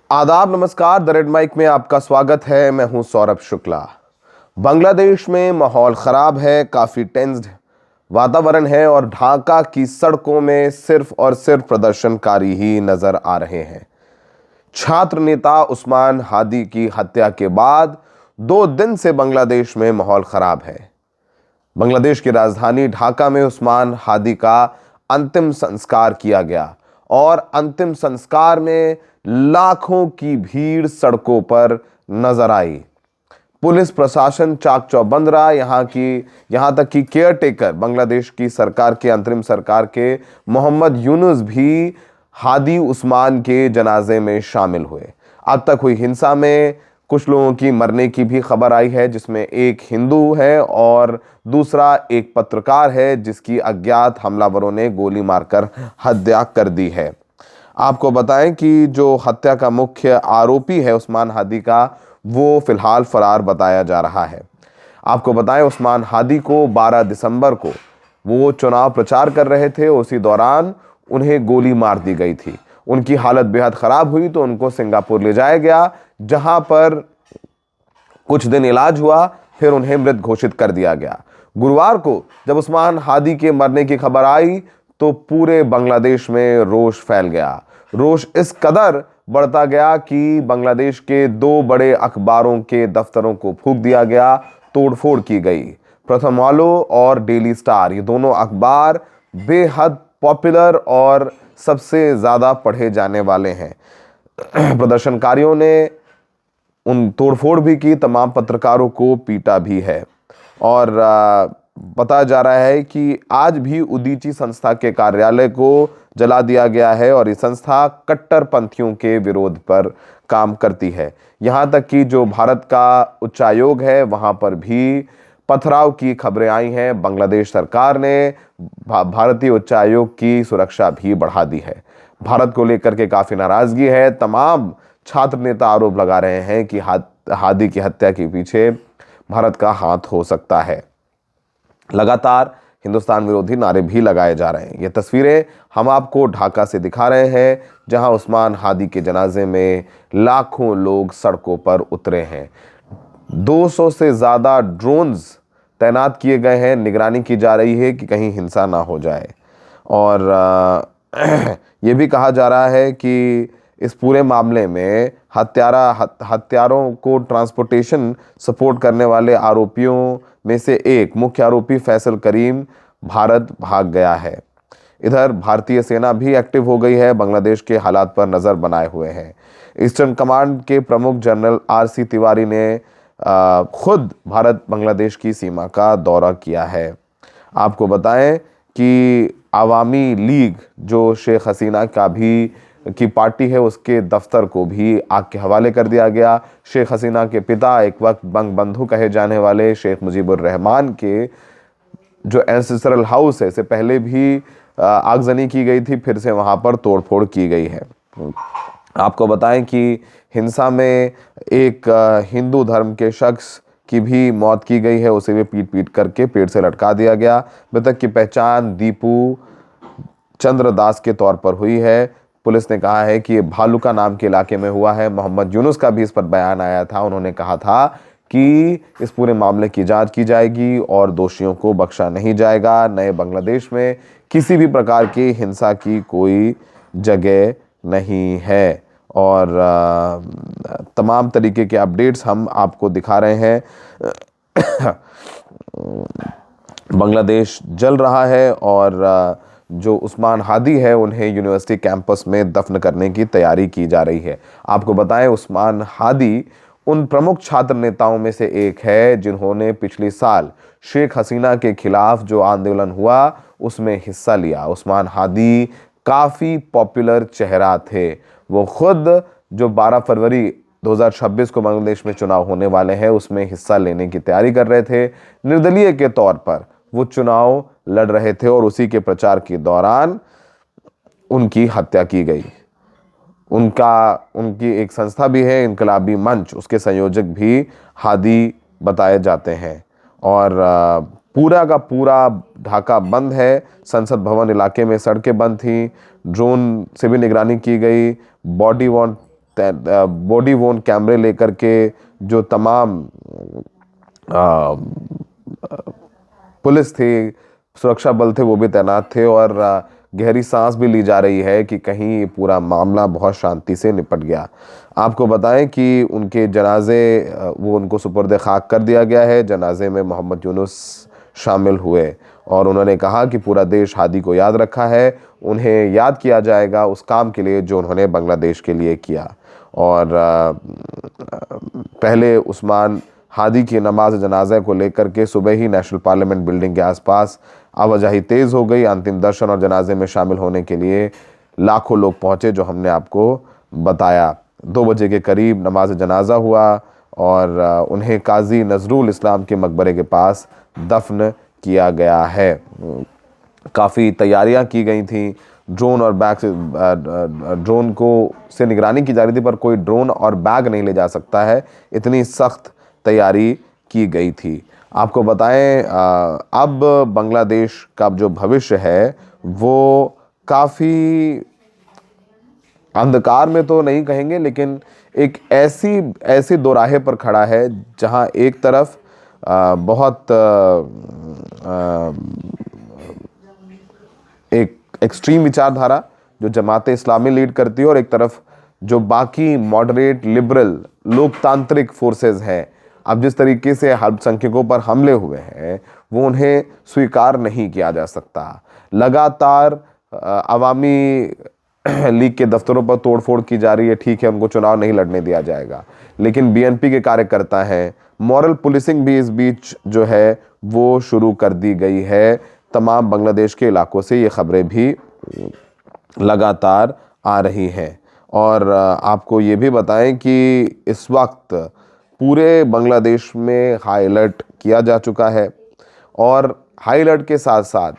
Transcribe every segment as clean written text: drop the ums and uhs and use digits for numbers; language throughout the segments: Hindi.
आदाब, नमस्कार। द रेड माइक में आपका स्वागत है। मैं हूं सौरभ शुक्ला। बांग्लादेश में माहौल खराब है, काफी टेंस्ड वातावरण है और ढाका की सड़कों में सिर्फ और सिर्फ प्रदर्शनकारी ही नजर आ रहे हैं। छात्र नेता उस्मान हादी की हत्या के बाद 2 दिन से बांग्लादेश में माहौल खराब है। बांग्लादेश की राजधानी ढाका में उस्मान हादी का अंतिम संस्कार किया गया और अंतिम संस्कार में लाखों की भीड़ सड़कों पर नजर आई। पुलिस प्रशासन चाक चौबंद रहा। यहां तक कि केयर टेकर बांग्लादेश की सरकार के अंतरिम सरकार के मोहम्मद यूनुस भी हादी उस्मान के जनाजे में शामिल हुए। अब तक हुई हिंसा में कुछ लोगों की मरने की भी खबर आई है, जिसमें एक हिंदू है और दूसरा एक पत्रकार है जिसकी अज्ञात हमलावरों ने गोली मारकर हत्या कर दी है। आपको बताएं कि जो हत्या का मुख्य आरोपी है उस्मान हादी का, वो फिलहाल फरार बताया जा रहा है। आपको बताएं, उस्मान हादी को 12 दिसंबर को वो चुनाव प्रचार कर रहे थे, उसी दौरान उन्हें गोली मार दी गई थी। उनकी हालत बेहद खराब हुई तो उनको सिंगापुर ले जाया गया, जहां पर कुछ दिन इलाज हुआ, फिर उन्हें मृत घोषित कर दिया गया। गुरुवार को जब उस्मान हादी के मरने की खबर आई तो पूरे बांग्लादेश में रोष फैल गया। रोष इस कदर बढ़ता गया कि बांग्लादेश के 2 बड़े अखबारों के दफ्तरों को फूंक दिया गया, तोड़फोड़ की गई। प्रथम वालो और डेली स्टार, ये दोनों अखबार बेहद पॉपुलर और सबसे ज्यादा पढ़े जाने वाले हैं। प्रदर्शनकारियों ने उन तोड़फोड़ भी की, तमाम पत्रकारों को पीटा भी है और बताया जा रहा है कि आज भी उदीची संस्था के कार्यालय को जला दिया गया है और ये संस्था कट्टरपंथियों के विरोध पर काम करती है। यहाँ तक कि जो भारत का उच्चायोग है वहाँ पर भी पथराव की खबरें आई हैं। बांग्लादेश सरकार ने भारतीय उच्चायोग की सुरक्षा भी बढ़ा दी है। भारत को लेकर के काफ़ी नाराज़गी है। तमाम छात्र नेता आरोप लगा रहे हैं कि हादी की हत्या के पीछे भारत का हाथ हो सकता है। लगातार हिंदुस्तान विरोधी नारे भी लगाए जा रहे हैं। ये तस्वीरें हम आपको ढाका से दिखा रहे हैं, जहां उस्मान हादी के जनाजे में लाखों लोग सड़कों पर उतरे हैं। 200 से ज़्यादा ड्रोन्स तैनात किए गए हैं। निगरानी की जा रही है कि कहीं हिंसा ना हो जाए और ये भी कहा जा रहा है कि इस पूरे मामले में हत्यारों को ट्रांसपोर्टेशन सपोर्ट करने वाले आरोपियों में से एक मुख्य आरोपी फैसल करीम भारत भाग गया है। इधर भारतीय सेना भी एक्टिव हो गई है, बांग्लादेश के हालात पर नज़र बनाए हुए हैं। ईस्टर्न कमांड के प्रमुख जनरल RC तिवारी ने खुद भारत बांग्लादेश की सीमा का दौरा किया है। आपको बताएं कि आवामी लीग जो शेख हसीना की पार्टी है, उसके दफ्तर को भी आग के हवाले कर दिया गया। शेख हसीना के पिता, एक वक्त बंगबंधु कहे जाने वाले शेख मुजीबुर रहमान के जो एंसेस्ट्रल हाउस है, इससे पहले भी आगजनी की गई थी, फिर से वहां पर तोड़फोड़ की गई है। आपको बताएं कि हिंसा में एक हिंदू धर्म के शख्स की भी मौत की गई है, उसे भी पीट करके पेड़ से लटका दिया गया। मृतक की पहचान दीपू चंद्र दास के तौर पर हुई है। पुलिस ने कहा है कि ये भालुका नाम के इलाके में हुआ है। मोहम्मद यूनुस का भी इस पर बयान आया था। उन्होंने कहा था कि इस पूरे मामले की जांच की जाएगी और दोषियों को बख्शा नहीं जाएगा। नए बांग्लादेश में किसी भी प्रकार की हिंसा की कोई जगह नहीं है और तमाम तरीके के अपडेट्स हम आपको दिखा रहे हैं। बांग्लादेश जल रहा है और जो उस्मान हादी है उन्हें यूनिवर्सिटी कैंपस में दफन करने की तैयारी की जा रही है। आपको बताएं, उस्मान हादी उन प्रमुख छात्र नेताओं में से एक है जिन्होंने पिछले साल शेख हसीना के खिलाफ जो आंदोलन हुआ उसमें हिस्सा लिया। उस्मान हादी काफ़ी पॉपुलर चेहरा थे। वो खुद जो 12 फरवरी 2026 को बांग्लादेश में चुनाव होने वाले हैं उसमें हिस्सा लेने की तैयारी कर रहे थे। निर्दलीय के तौर पर वो चुनाव लड़ रहे थे और उसी के प्रचार के दौरान उनकी हत्या की गई। उनकी एक संस्था भी है, इनकलाबी मंच, उसके संयोजक भी हादी बताए जाते हैं और पूरा का पूरा ढाका बंद है। संसद भवन इलाके में सड़कें बंद थी, ड्रोन से भी निगरानी की गई, बॉडी वार्न बॉडी वोर्न कैमरे लेकर के जो तमाम पुलिस थी, सुरक्षा बल थे, वो भी तैनात थे और गहरी सांस भी ली जा रही है कि कहीं ये पूरा मामला बहुत शांति से निपट गया। आपको बताएं कि उनके जनाजे वो उनको सुपुर्द खाक कर दिया गया है। जनाजे में मोहम्मद यूनुस शामिल हुए और उन्होंने कहा कि पूरा देश हादी को याद रखा है, उन्हें याद किया जाएगा उस काम के लिए जो उन्होंने बांग्लादेश के लिए किया। और पहले उस्मान हादी की नमाज जनाजा को लेकर के सुबह ही नेशनल पार्लियामेंट बिल्डिंग के आसपास आवाजाही तेज़ हो गई। अंतिम दर्शन और जनाजे में शामिल होने के लिए लाखों लोग पहुंचे, जो हमने आपको बताया। 2 बजे के करीब नमाज जनाजा हुआ और उन्हें काजी नजरुल इस्लाम के मकबरे के पास दफन किया गया है। काफ़ी तैयारियां की गई थी। ड्रोन और बैग से ड्रोन को से निगरानी की जा रही थी, पर कोई ड्रोन और बैग नहीं ले जा सकता है, इतनी सख्त तैयारी की गई थी। आपको बताएं अब बांग्लादेश का जो भविष्य है वो काफ़ी अंधकार में तो नहीं कहेंगे, लेकिन एक ऐसी दोराहे पर खड़ा है जहां एक तरफ बहुत एक एक्सट्रीम विचारधारा जो जमात इस्लामी लीड करती है और एक तरफ जो बाकी मॉडरेट लिबरल लोकतांत्रिक फोर्सेस हैं। अब जिस तरीके से अल्पसंख्यकों पर हमले हुए हैं वो उन्हें स्वीकार नहीं किया जा सकता। लगातार अवामी लीग के दफ्तरों पर तोड़फोड़ की जा रही है। ठीक है, उनको चुनाव नहीं लड़ने दिया जाएगा, लेकिन बीएनपी के कार्यकर्ता हैं। मॉरल पुलिसिंग भी इस बीच जो है वो शुरू कर दी गई है। तमाम बांग्लादेश के इलाकों से ये खबरें भी लगातार आ रही हैं। और आपको ये भी बताएं कि इस वक्त पूरे बांग्लादेश में हाई अलर्ट किया जा चुका है और हाई अलर्ट के साथ साथ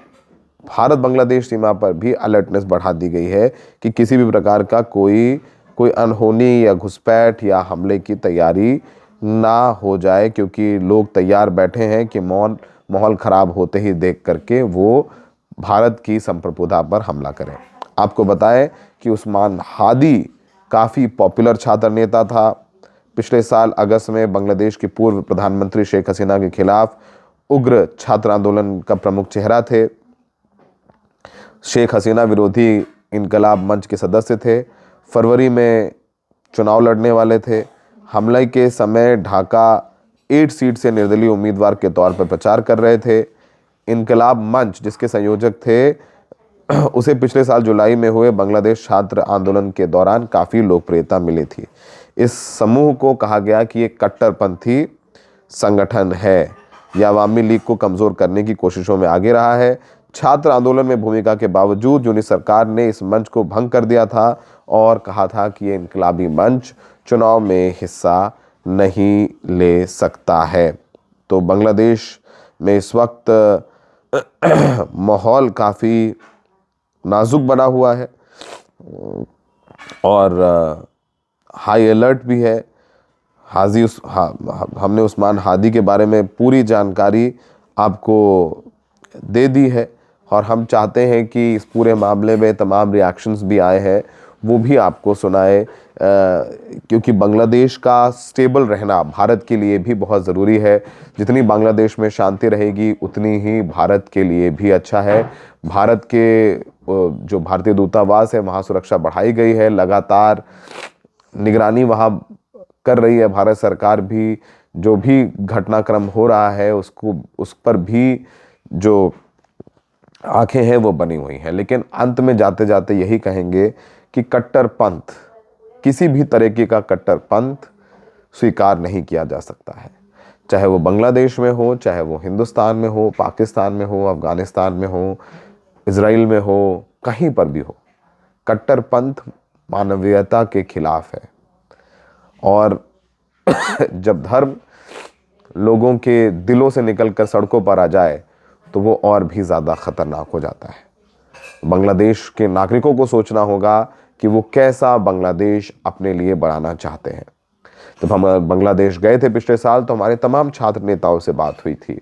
भारत बांग्लादेश सीमा पर भी अलर्टनेस बढ़ा दी गई है कि किसी भी प्रकार का कोई अनहोनी या घुसपैठ या हमले की तैयारी ना हो जाए, क्योंकि लोग तैयार बैठे हैं कि माहौल ख़राब होते ही देख करके वो भारत की संप्रभुता पर हमला करें। आपको बताएं कि उस्मान हादी काफ़ी पॉपुलर छात्र नेता था। पिछले साल अगस्त में बांग्लादेश की पूर्व प्रधानमंत्री शेख हसीना के खिलाफ उग्र छात्र आंदोलन का प्रमुख चेहरा थे। शेख हसीना विरोधी इनकलाब मंच के सदस्य थे। फरवरी में चुनाव लड़ने वाले थे। हमले के समय ढाका 8 सीट से निर्दलीय उम्मीदवार के तौर पर प्रचार कर रहे थे। इनकलाब मंच जिसके संयोजक थे उसे पिछले साल जुलाई में हुए बांग्लादेश छात्र आंदोलन के दौरान काफ़ी लोकप्रियता मिली थी। इस समूह को कहा गया कि एक कट्टरपंथी संगठन है। यह अवामी लीग को कमज़ोर करने की कोशिशों में आगे रहा है। छात्र आंदोलन में भूमिका के बावजूद यूनिट सरकार ने इस मंच को भंग कर दिया था और कहा था कि ये इनकलाबी मंच चुनाव में हिस्सा नहीं ले सकता है। तो बांग्लादेश में इस वक्त माहौल काफ़ी नाजुक बना हुआ है और हाई अलर्ट भी है। हमने उस्मान हादी के बारे में पूरी जानकारी आपको दे दी है और हम चाहते हैं कि इस पूरे मामले में तमाम रिएक्शंस भी आए हैं वो भी आपको सुनाए, क्योंकि बांग्लादेश का स्टेबल रहना भारत के लिए भी बहुत ज़रूरी है। जितनी बांग्लादेश में शांति रहेगी उतनी ही भारत के लिए भी अच्छा है। भारत के जो भारतीय दूतावास है वहाँ सुरक्षा बढ़ाई गई है, लगातार निगरानी वहाँ कर रही है भारत सरकार भी। जो भी घटनाक्रम हो रहा है उस पर भी जो आंखें हैं वो बनी हुई हैं। लेकिन अंत में जाते जाते यही कहेंगे कि कट्टरपंथ, किसी भी तरीके का कट्टरपंथ स्वीकार नहीं किया जा सकता है, चाहे वो बांग्लादेश में हो, चाहे वो हिंदुस्तान में हो, पाकिस्तान में हो, अफगानिस्तान में हो, इजराइल में हो, कहीं पर भी हो। कट्टरपंथ मानवीयता के खिलाफ है और जब धर्म लोगों के दिलों से निकलकर सड़कों पर आ जाए तो वो और भी ज़्यादा ख़तरनाक हो जाता है। बांग्लादेश के नागरिकों को सोचना होगा कि वो कैसा बांग्लादेश अपने लिए बनाना चाहते हैं। जब हम बांग्लादेश गए थे पिछले साल तो हमारे तमाम छात्र नेताओं से बात हुई थी।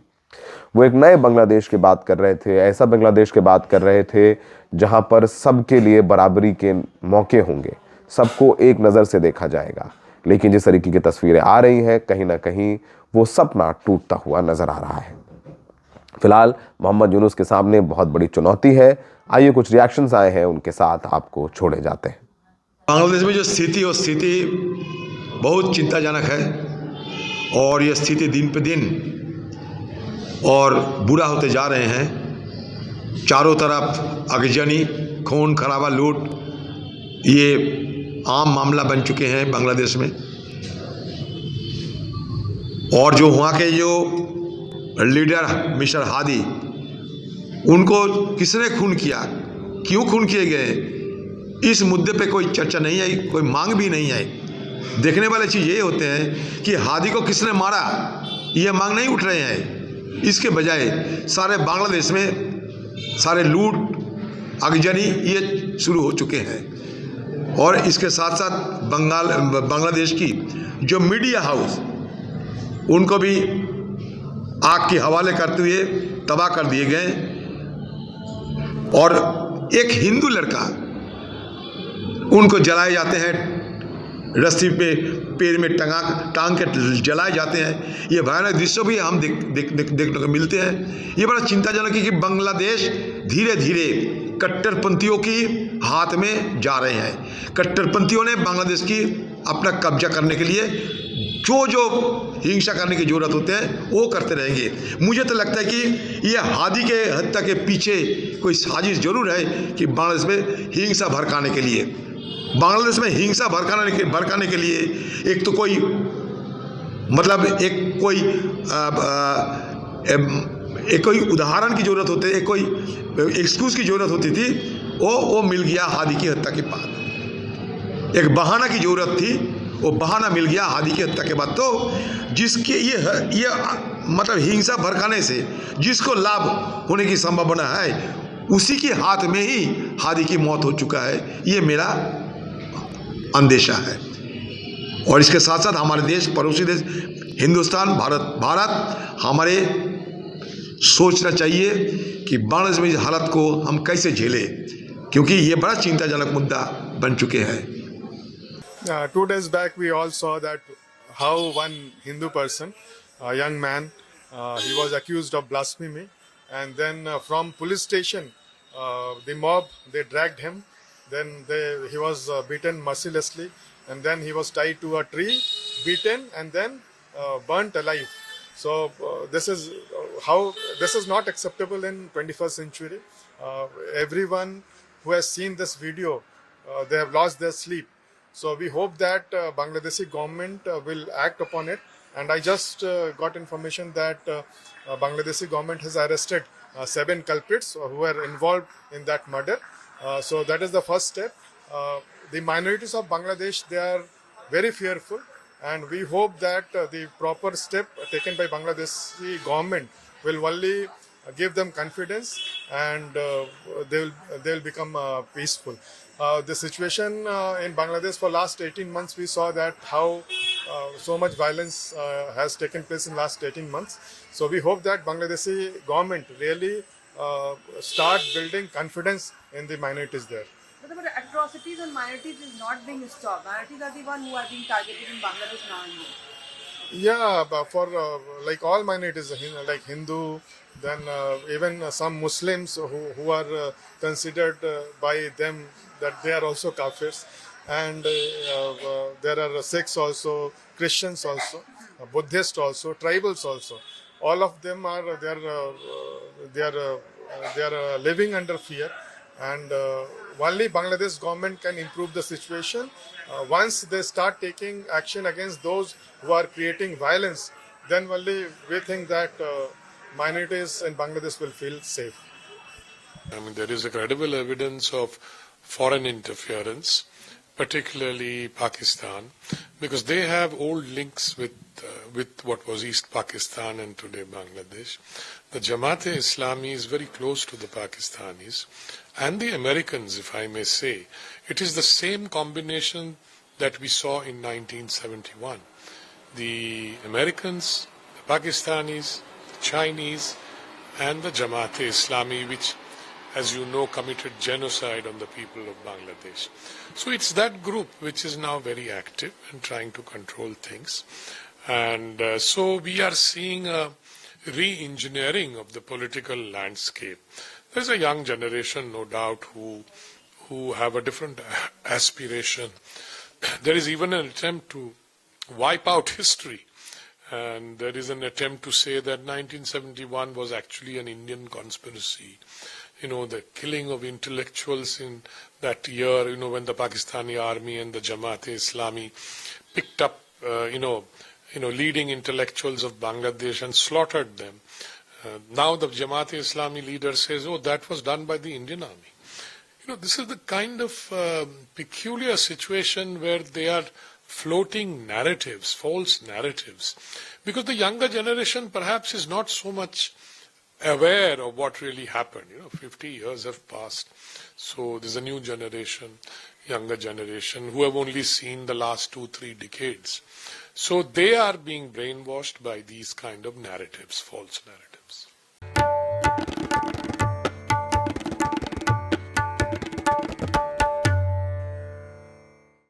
वो एक नए बांग्लादेश की बात कर रहे थे, ऐसा बांग्लादेश की बात कर रहे थे जहां पर सबके लिए बराबरी के मौके होंगे, सबको एक नज़र से देखा जाएगा। लेकिन जिस तरीके की तस्वीरें आ रही हैं, कहीं ना कहीं वो सपना टूटता हुआ नजर आ रहा है। फिलहाल मोहम्मद यूनुस के सामने बहुत बड़ी चुनौती है। आइए कुछ रिएक्शंस आए हैं, उनके साथ आपको छोड़े जाते हैं। बांग्लादेश में जो स्थिति है वो स्थिति बहुत चिंताजनक है और ये स्थिति दिन पे दिन और बुरा होते जा रहे हैं। चारों तरफ आगजनी, खून खराबा, लूट, ये आम मामला बन चुके हैं बांग्लादेश में। और जो वहाँ के जो लीडर मिस्टर हादी, उनको किसने खून किया, क्यों खून किए गए, इस मुद्दे पे कोई चर्चा नहीं आई, कोई मांग भी नहीं आई। देखने वाली चीज़ ये होते हैं कि हादी को किसने मारा, ये मांग नहीं उठ रहे हैं। इसके बजाय सारे बांग्लादेश में सारे लूट, आगजनी ये शुरू हो चुके हैं। और इसके साथ साथ बांग्लादेश की जो मीडिया हाउस, उनको भी आग के हवाले करते हुए तबाह कर दिए गए। और एक हिंदू लड़का, उनको जलाए जाते हैं, रस्सी पे पैर में टांग के जलाए जाते हैं। ये भयानक दृश्य भी हम देखने को मिलते हैं। ये बड़ा चिंताजनक है कि बांग्लादेश धीरे धीरे कट्टरपंथियों की हाथ में जा रहे हैं। कट्टरपंथियों ने बांग्लादेश की अपना कब्जा करने के लिए जो हिंसा करने की जरूरत होते हैं वो करते रहेंगे। मुझे तो लगता है कि ये हादी के हत्या के पीछे कोई साजिश जरूर है कि बांग्लादेश में हिंसा भड़काने के लिए। बांग्लादेश में हिंसा भड़काने के लिए एक तो कोई मतलब एक कोई उदाहरण की जरूरत होती है, एक कोई एक्सक्यूज की जरूरत होती थी, वो मिल गया हादी की हत्या के बाद। एक बहाना की जरूरत थी, वो बहाना मिल गया हादी की हत्या के बाद। तो जिसके ये मतलब हिंसा भड़काने से जिसको लाभ होने की संभावना है, उसी के हाथ में ही हादी की मौत हो चुका है, ये मेरा अंदेशा है। और इसके साथ साथ हमारे देश, पड़ोसी देश हिंदुस्तान, भारत हमारे सोचना चाहिए कि बांग्लादेश में इस हालत को हम कैसे झेलें, क्योंकि ये बड़ा चिंताजनक मुद्दा बन चुके हैं। 2 days back we all saw that how one Hindu person, a young man, he was accused of blasphemy, and then from police station the mob, they dragged him, then he was beaten mercilessly, and then he was tied to a tree, beaten, and then burnt alive. So this is not acceptable in 21st century. Everyone who has seen this video, they have lost their sleep. So we hope that Bangladeshi government will act upon it. And I just got information that Bangladeshi government has arrested 7 culprits who were involved in that murder. So that is the first step. The minorities of Bangladesh, they are very fearful, and we hope that the proper step taken by Bangladeshi government will only give them confidence, and they will become peaceful. The situation in Bangladesh for last 18 months, we saw that how so much violence has taken place in last 18 months. So we hope that Bangladeshi government really start building confidence in the minorities there. But the atrocities on minorities is not being stopped. Minorities are the one who are being targeted in Bangladesh now and then. Yeah, but for like all minorities, like Hindu, then even some Muslims who are considered by them that they are also kafirs, and there are Sikhs also, Christians also, Buddhists also, tribals also. All of them are they are living under fear, and only Bangladesh government can improve the situation. Once they start taking action against those who are creating violence, then only we think that minorities in Bangladesh will feel safe. I mean, there is a credible evidence of foreign interference, particularly Pakistan, because they have old links with what was East Pakistan and today Bangladesh. The Jamaat-e-Islami is very close to the Pakistanis and the Americans, if I may say. It is the same combination that we saw in 1971. The Americans, the Pakistanis, the Chinese, and the Jamaat-e-Islami, which as you know, committed genocide on the people of Bangladesh. So it's that group which is now very active and trying to control things. And so we are seeing a re-engineering of the political landscape. There's a young generation, no doubt, who have a different aspiration. There is even an attempt to wipe out history. And there is an attempt to say that 1971 was actually an Indian conspiracy. You know, the killing of intellectuals in that year, you know, when the Pakistani army and the Jamaat-e-Islami picked up, leading intellectuals of Bangladesh and slaughtered them. Now the Jamaat-e-Islami leader says, oh, that was done by the Indian army. You know, this is the kind of peculiar situation where they are floating narratives, false narratives, because the younger generation perhaps is not so much aware of what really happened. 50 years have passed, so there's a new generation, younger generation, who have only seen the last 2-3 decades. So they are being brainwashed by these kind of narratives, false narratives.